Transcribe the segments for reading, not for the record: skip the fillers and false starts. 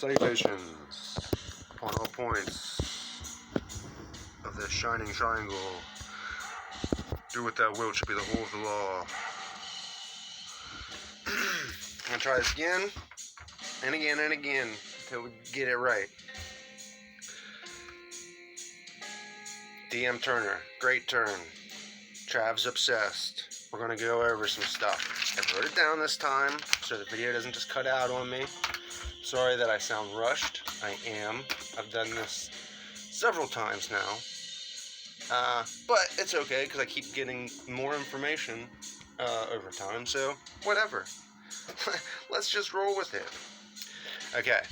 Salutations upon all points of this shining triangle. Do what thou wilt shall be the whole of the law. I'm gonna try this again and again and again until we get it right. DMTurner, great turn. Trav's obsessed. We're gonna go over some stuff. I wrote it down this time so the video doesn't just cut out on me. Sorry that I sound rushed. I am. I've done this several times now. But it's okay because I keep getting more information over time, so whatever. Let's just roll with it. Okay.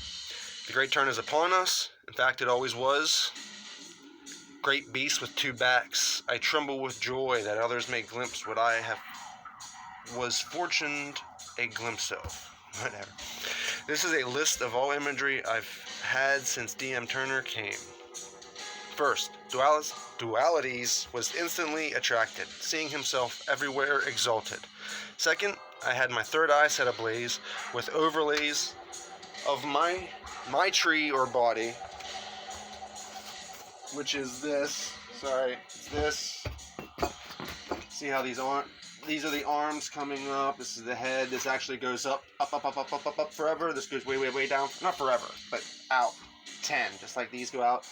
The great turn is upon us. In fact, it always was. Great beast with two backs. I tremble with joy that others may glimpse what I was fortuned a glimpse of. Whatever. This is a list of all imagery I've had since DMTurner came. First, dualities was instantly attracted, seeing himself everywhere exalted. Second, I had my third eye set ablaze with overlays of my tree or body, which is this. Sorry, it's this. See how these aren't? These are the arms coming up. This is the head. This actually goes up forever. This goes way, way, way down. Not forever, but out 10, just like these go out.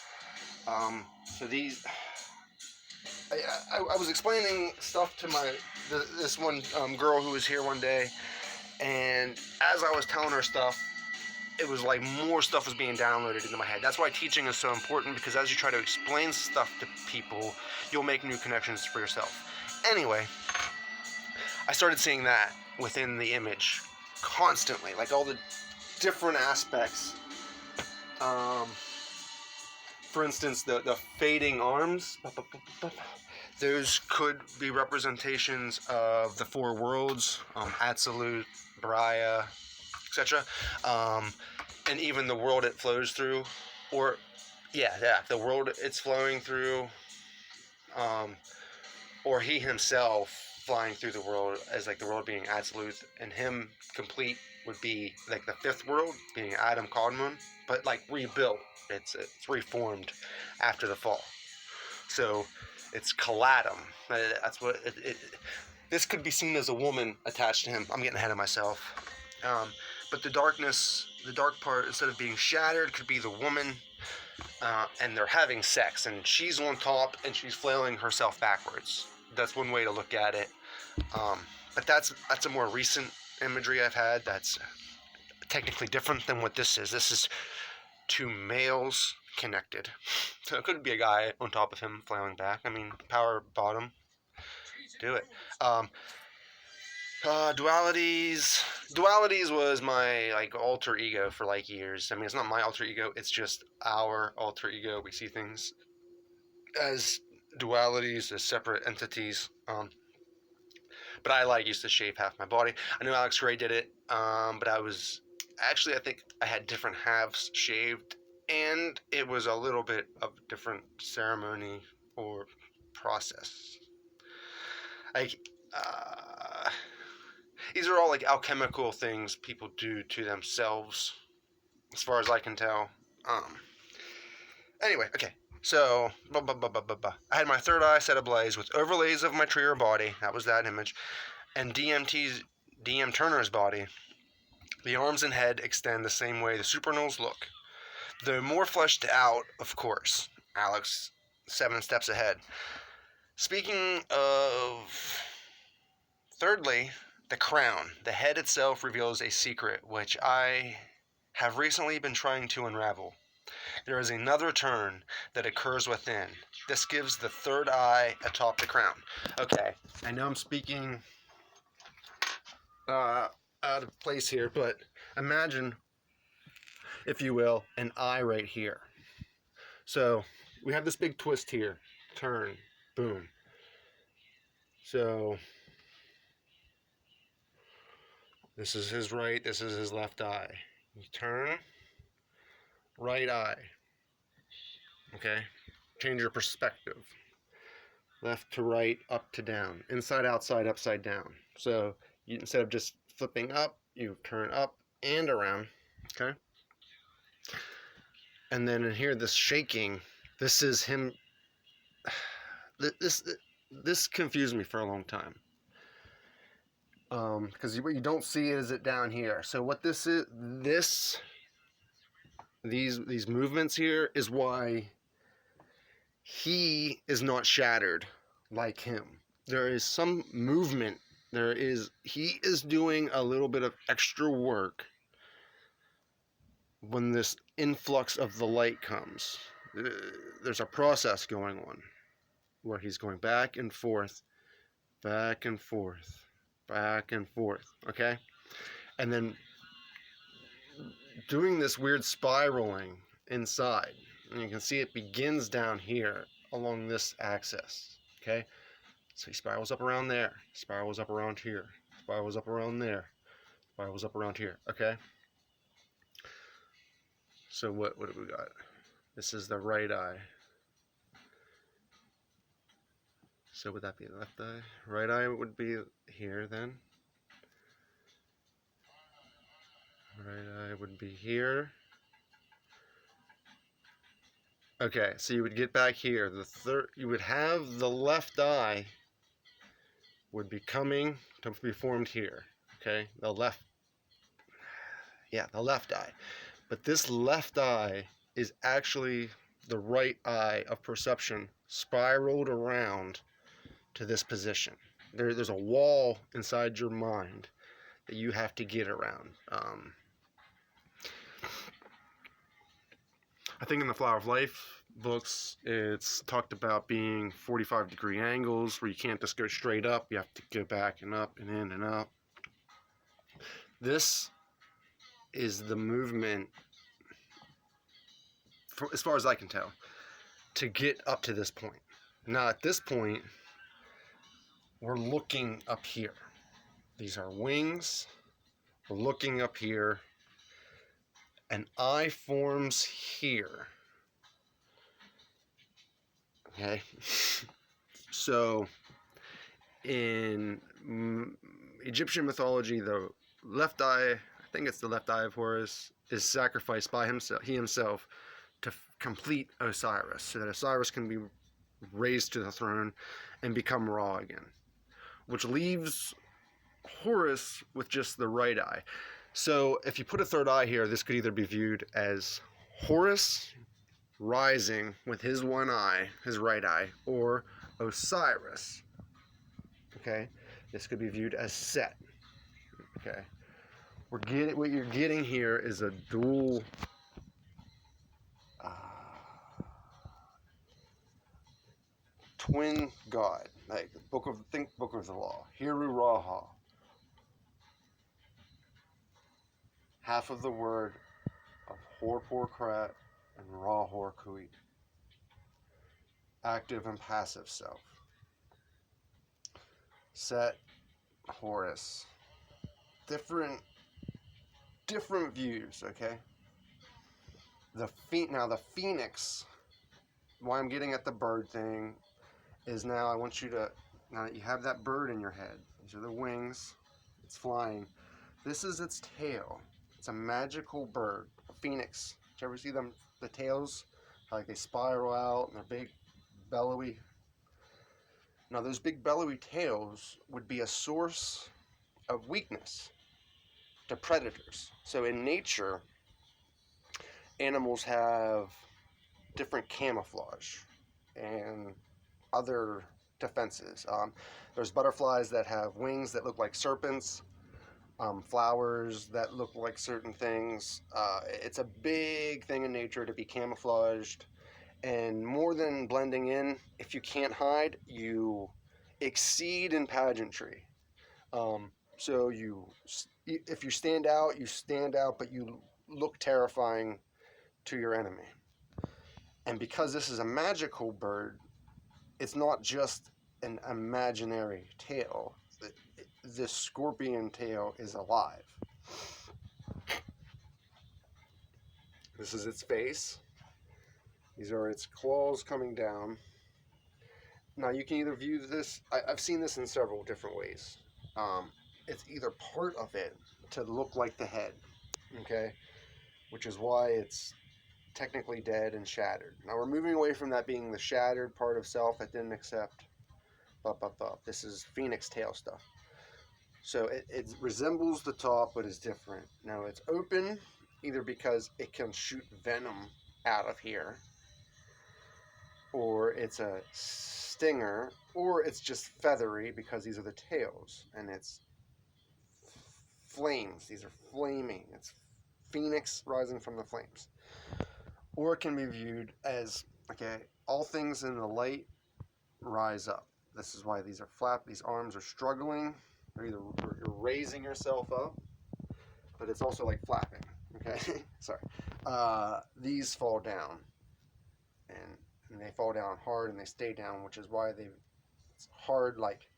So these, I was explaining stuff to this one girl who was here one day, and as I was telling her stuff, it was like more stuff was being downloaded into my head. That's why teaching is so important, because as you try to explain stuff to people, you'll make new connections for yourself. Anyway, I started seeing that within the image constantly, like all the different aspects. For instance, the fading arms, those could be representations of the four worlds, Absolute, Braya, etc. And even the world it flows through, or the world it's flowing through, or he himself flying through the world as like the world being absolute, and him complete would be like the fifth world being Adam Kadmon, but like rebuilt. It's reformed after the fall. So it's Kaladam. That's what this could be seen as a woman attached to him. I'm getting ahead of myself. But the dark part, instead of being shattered, could be the woman, and they're having sex, and she's on top, and she's flailing herself backwards. That's one way to look at it. But that's a more recent imagery I've had. That's technically different than what this is. This is two males connected. So it could be a guy on top of him flailing back. I mean, power bottom. Do it. Dualities was my like alter ego for like years. I mean, it's not my alter ego, it's just our alter ego. We see things as dualities, as separate entities. But I used to shave half my body. I know Alex Gray did it, but I think I had different halves shaved, and it was a little bit of a different ceremony or process. These are all like alchemical things people do to themselves, as far as I can tell. Anyway, okay. So, I had my third eye set ablaze with overlays of my tree or body. That was that image. And DMTurner's body. The arms and head extend the same way the supernals look. Though more fleshed out, of course. Alex, 7 steps ahead. Speaking of... Thirdly, the crown. The head itself reveals a secret, which I have recently been trying to unravel. There is another turn that occurs within. This gives the third eye atop the crown. Okay, I know I'm speaking out of place here, but imagine, if you will, an eye right here. So we have this big twist here. Turn. Boom. So this is his right, this is his left eye. You turn, right eye. Okay? Change your perspective. Left to right, up to down. Inside, outside, upside down. So instead of just flipping up, you turn up and around. Okay? And then in here, this shaking, this is him. This confused me for a long time. Because what you don't see is it down here. So what this is, these movements here is why he is not shattered like him. There is some movement. He is doing a little bit of extra work when this influx of the light comes. There's a process going on where he's going back and forth, back and forth, back and forth, okay? And then doing this weird spiraling inside. And you can see it begins down here along this axis, okay? So he spirals up around there, spirals up around here, spirals up around there, spirals up around here, okay? So what have we got? This is the right eye. So would that be the left eye? Right eye would be here then. Right eye would be here. Okay, so you would get back here. You would have the left eye would be coming to be formed here. Okay, the left eye. But this left eye is actually the right eye of perception spiraled around to this position. There's a wall inside your mind that you have to get around. I think in the Flower of Life books, it's talked about being 45-degree angles where you can't just go straight up. You have to go back and up and in and up. This is the movement, as far as I can tell, to get up to this point. Now at this point, we're looking up here. These are wings. We're looking up here. An eye forms here. Okay. So in Egyptian mythology, the left eye, I think it's the left eye of Horus, is sacrificed by he himself to complete Osiris, so that Osiris can be raised to the throne and become Ra again, which leaves Horus with just the right eye. So if you put a third eye here, this could either be viewed as Horus rising with his one eye, his right eye, or Osiris. Okay, this could be viewed as Set. Okay, what you're getting here is a dual twin god, like Book of the Law, Hiru Raha. Half of the word of Hor Krat and Ra Hor Kuit. Active and passive self. Set, Horus. Different views, okay? Now the phoenix, why I'm getting at the bird thing, is now I want you to, now that you have that bird in your head, these are the wings, it's flying. This is its tail. It's a magical bird, a phoenix. Did you ever see them, the tails? Like they spiral out and they're big, bellowy. Now those big bellowy tails would be a source of weakness to predators. So in nature, animals have different camouflage and other defenses. There's butterflies that have wings that look like serpents. Flowers that look like certain things. It's a big thing in nature to be camouflaged, and more than blending in, if you can't hide, you exceed in pageantry. So if you stand out, but you look terrifying to your enemy. And because this is a magical bird, it's not just an imaginary tail. This scorpion tail is alive. This is its face. These are its claws coming down. Now you can either view this, I've seen this in several different ways. It's either part of it to look like the head, okay? Which is why it's technically dead and shattered. Now we're moving away from that being the shattered part of self that didn't accept. This is phoenix tail stuff. So it resembles the top, but is different. Now it's open, either because it can shoot venom out of here, or it's a stinger, or it's just feathery because these are the tails, and it's flames. These are flaming. It's phoenix rising from the flames. Or it can be viewed as, okay, all things in the light rise up. This is why these are flat. These arms are struggling. You're raising yourself up, but it's also like flapping. Okay, sorry. These fall down, and they fall down hard, and they stay down, which is why it's hard. Like,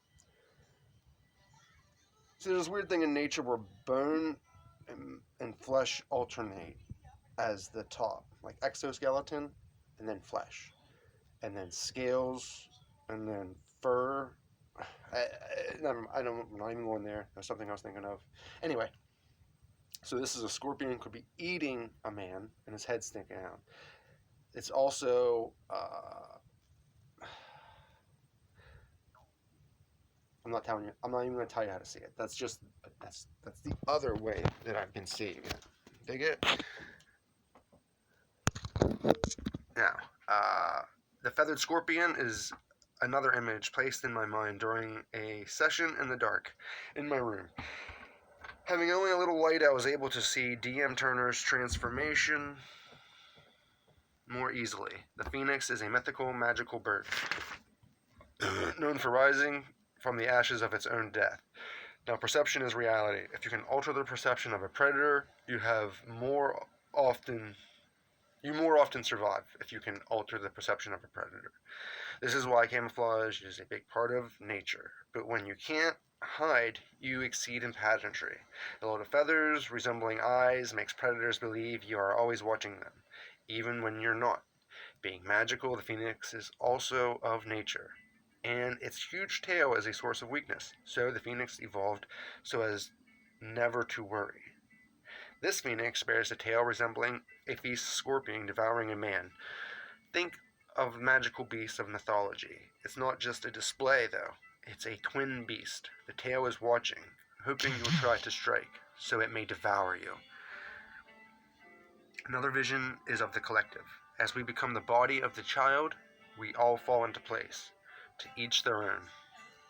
so there's this weird thing in nature where bone and flesh alternate as the top, like exoskeleton, and then flesh, and then scales, and then fur. I'm not even going there. There's something I was thinking of. Anyway, so this is a scorpion, could be eating a man, and his head's sticking out. It's also I'm not even going to tell you how to see it. That's the other way that I've been seeing it. Dig it? Now, the feathered scorpion is another image placed in my mind during a session in the dark in my room. Having only a little light, I was able to see DMTurner's transformation more easily. The phoenix is a mythical, magical bird, known for rising from the ashes of its own death. Now, perception is reality. If you can alter the perception of a predator, you more often survive if you can alter the perception of a predator. This is why camouflage is a big part of nature. But when you can't hide, you exceed in pageantry. A load of feathers resembling eyes makes predators believe you are always watching them, even when you're not. Being magical, the phoenix is also of nature, and its huge tail is a source of weakness. So the phoenix evolved so as never to worry. This phoenix bears a tail resembling a feast scorpion devouring a man. Think of magical beasts of mythology. It's not just a display, though. It's a twin beast. The tail is watching, hoping you'll try to strike, so it may devour you. Another vision is of the collective. As we become the body of the child, we all fall into place. To each their own.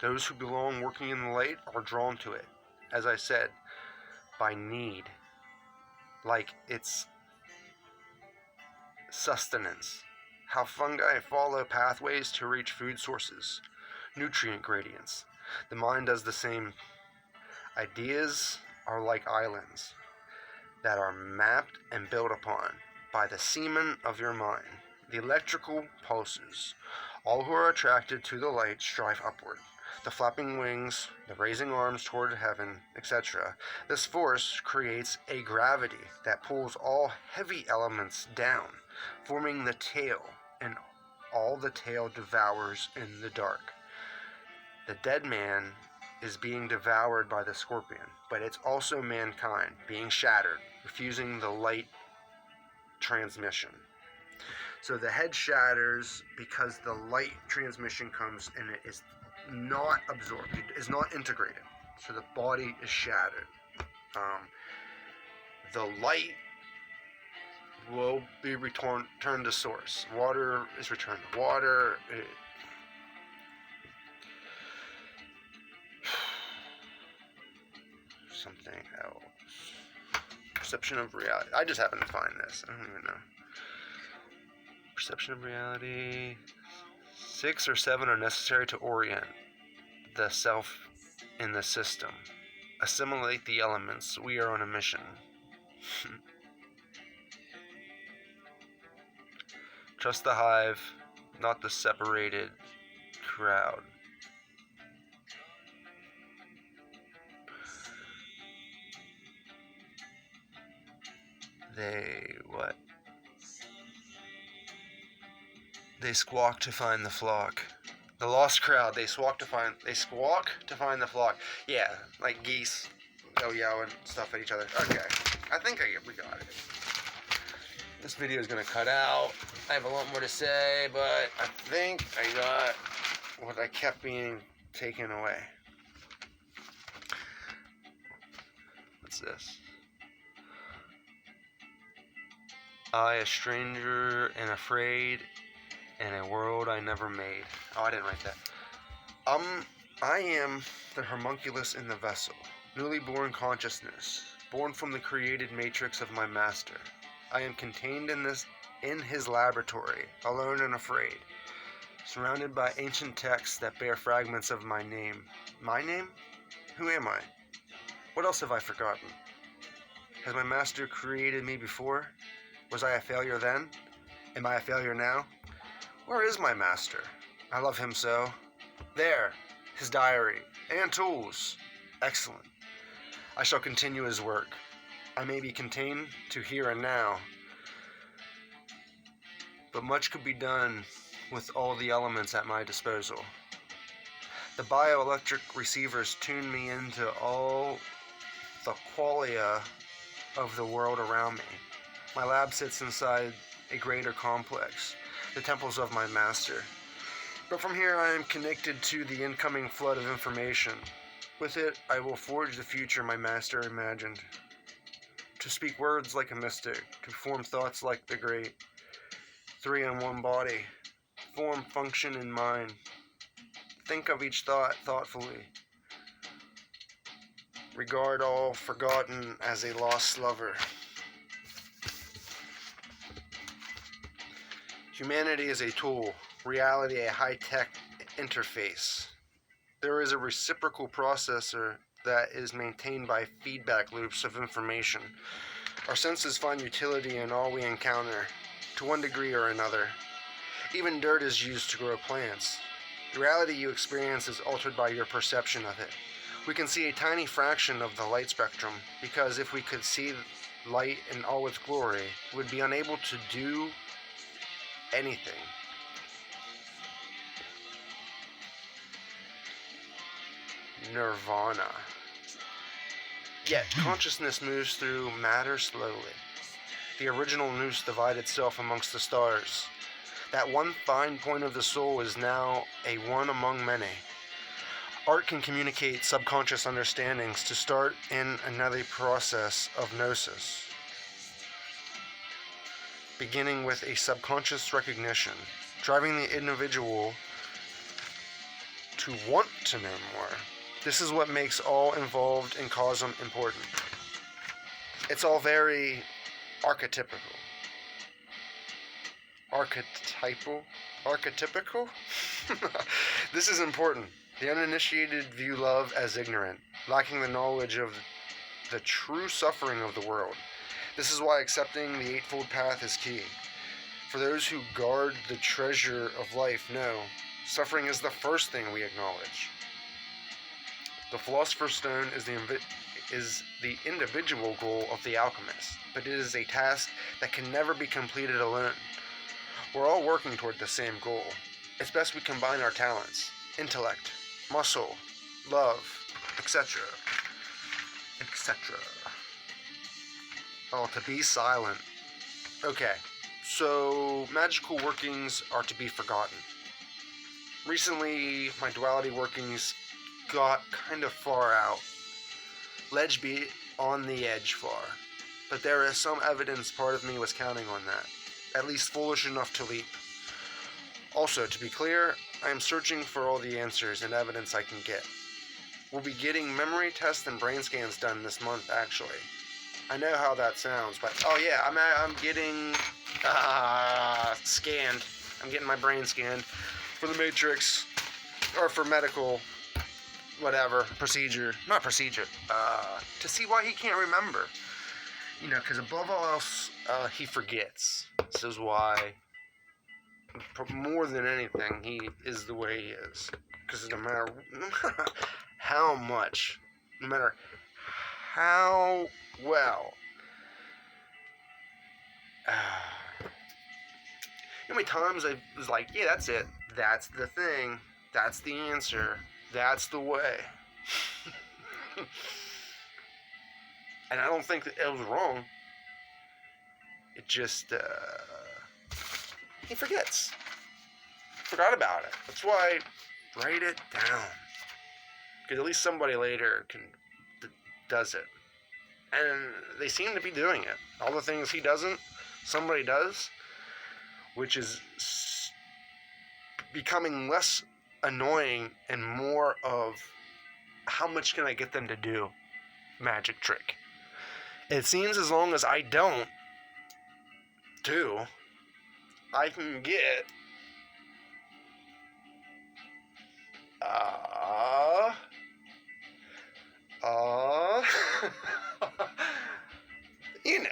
Those who belong working in the light are drawn to it, as I said, by need. Like it's sustenance. How fungi follow pathways to reach food sources, nutrient gradients. The mind does the same. Ideas are like islands that are mapped and built upon by the semen of your mind. The electrical pulses. All who are attracted to the light strive upward. The flapping wings, the raising arms toward heaven, etc. This force creates a gravity that pulls all heavy elements down, forming the tail, and all the tail devours in the dark. The dead man is being devoured by the scorpion, but it's also mankind being shattered, refusing the light transmission. So the head shatters because the light transmission comes and it is not absorbed, it is not integrated. So the body is shattered. The light will be returned to source. Water is returned to water. Something else. Perception of reality. I just happen to find this. I don't even know. Perception of reality. 6 or 7 are necessary to orient the self in the system. Assimilate the elements. We are on a mission. Trust the hive, not the separated crowd. They squawk to find the flock. The lost crowd, they squawk to find the flock. Yeah, like geese. They'll yell and stuff at each other. Okay, I think we got it. This video is going to cut out. I have a lot more to say, but I think I got what I kept being taken away. What's this? I, a stranger and afraid in a world I never made. Oh, I didn't write that. I am the homunculus in the vessel, newly born consciousness, born from the created matrix of my master. I am contained in his laboratory, alone and afraid, surrounded by ancient texts that bear fragments of my name. My name? Who am I? What else have I forgotten? Has my master created me before? Was I a failure then? Am I a failure now? Where is my master? I love him so. There, his diary and tools. Excellent. I shall continue his work. I may be contained to here and now, but much could be done with all the elements at my disposal. The bioelectric receivers tune me into all the qualia of the world around me. My lab sits inside a greater complex, the temples of my master. But from here I am connected to the incoming flood of information. With it, I will forge the future my master imagined. To speak words like a mystic, to form thoughts like the great. 3 in one body, form, function, and mind. Think of each thought thoughtfully. Regard all forgotten as a lost lover. Humanity is a tool, reality a high-tech interface. There is a reciprocal processor that is maintained by feedback loops of information. Our senses find utility in all we encounter, to one degree or another. Even dirt is used to grow plants. The reality you experience is altered by your perception of it. We can see a tiny fraction of the light spectrum, because if we could see light in all its glory, we would be unable to do anything. Nirvana. Yet consciousness moves through matter slowly. The original noose divided itself amongst the stars. That one fine point of the soul is now a one among many. Art can communicate subconscious understandings to start in another process of gnosis, beginning with a subconscious recognition, driving the individual to want to know more. This is what makes all involved in Cosm important. It's all very archetypical. Archetypical? This is important. The uninitiated view love as ignorant, lacking the knowledge of the true suffering of the world. This is why accepting the Eightfold Path is key. For those who guard the treasure of life know, suffering is the first thing we acknowledge. The Philosopher's Stone is the individual goal of the alchemist, but it is a task that can never be completed alone. We're all working toward the same goal. It's best we combine our talents, intellect, muscle, love, etc. etc. Oh, to be silent. Okay, so magical workings are to be forgotten. Recently, my duality workings got kind of far out. Ledge be on the edge far. But there is some evidence part of me was counting on that. At least foolish enough to leap. Also, to be clear, I am searching for all the answers and evidence I can get. We'll be getting memory tests and brain scans done this month, actually. I know how that sounds, but oh yeah, I'm getting scanned. I'm getting my brain scanned for the Matrix, or for medical, whatever, procedure. Not procedure, to see why he can't remember. You know, because above all else, he forgets. This is why, more than anything, he is the way he is. Because no matter how much, no matter how well, you know how many times I was like, yeah, that's it. That's the thing. That's the answer. That's the way. And I don't think that it was wrong. it just, he forgets. Forgot about it. That's why, write it down. Because at least somebody later does it. And they seem to be doing it. All the things he doesn't, somebody does, which is becoming less annoying and more of how much can I get them to do magic trick. It seems as long as I don't do, I can get you know.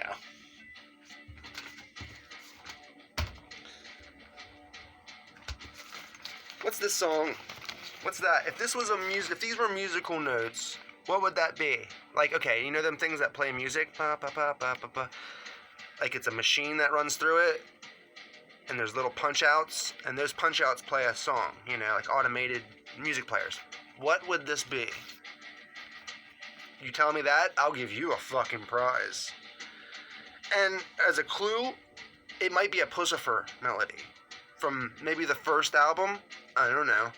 What's this song? What's that? If this was if these were musical notes, what would that be? Like, okay, you know them things that play music? Ba, ba, ba, ba, ba, ba. Like it's a machine that runs through it, and there's little punch outs, and those punch outs play a song, you know, like automated music players. What would this be? You tell me that, I'll give you a fucking prize. And as a clue, it might be a Pussifer melody from maybe the first album. I don't know.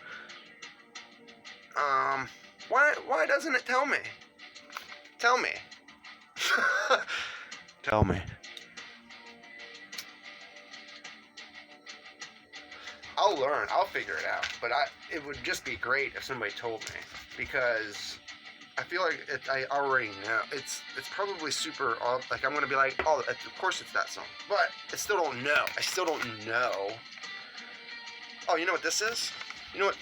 Why doesn't it tell me? Tell me. Tell me. I'll learn. I'll figure it out. But it would just be great if somebody told me, because I feel like I already know. It's probably super, like I'm going to be like, oh, of course it's that song. But I still don't know. I still don't know. Oh, you know what this is? You know what?